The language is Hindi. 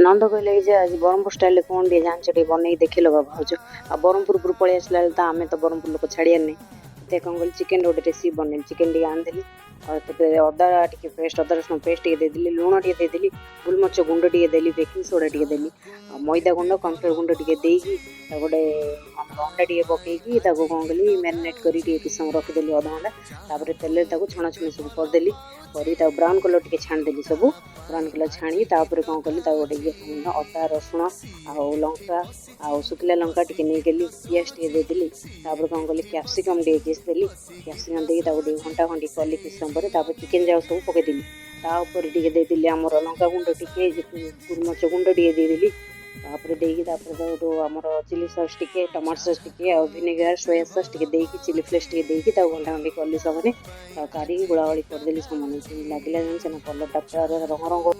नंद कहले जे आज ब्रह्मपुर स्टाइल कौन टे जान टे बन देखिल भाज आ ब्रह्मपुर पलि आसला तो आम तो ब्रह्मपुर लोक छाड़ियार नहीं कौन कल चिकेन रोटे रेसिपी बनैली चिकेन टी आनीदेली और अदा टे पेस्ट अदा रसुण पेस्ट टे देली लुण टे देली गोलमरच गुंड टे देली बेकिंग सोडा टे देली मैदा गुंड कॉर्नफ्लोर गुंड टे देकी गोटे अंडा टे पकईकी कौन कली मैरिनेट कर किस समय रखीदेली अध घंटा तेल छणाछुणी सब करदेली कर ब्राउन कलर टे छाणीदेली सब ब्राउन कलर छाणी कौन कली गोटे ये अदा रसुण आ लंका आ शुखिला लंका टे नहीं गली पियाज टे देदेली कौन कली कैप्सिकम टे देली कैप्सिकम देकी घंटा खंडी कली किस समय चिकेन जाओ सब पकईदेली तापर टे देदेली आमर लंका गुंड टे गोलमरच गुंड टे देदेली आमर चिली सॉस टे टमाटो सॉस टे विनेगर सोया सॉस टे देकी चिली फ्लेक्स टे देकी घंटा खंडी कली सब काढ़ी गोलागोली करदेली सामान लगे कलर टा पूरा रंग रंग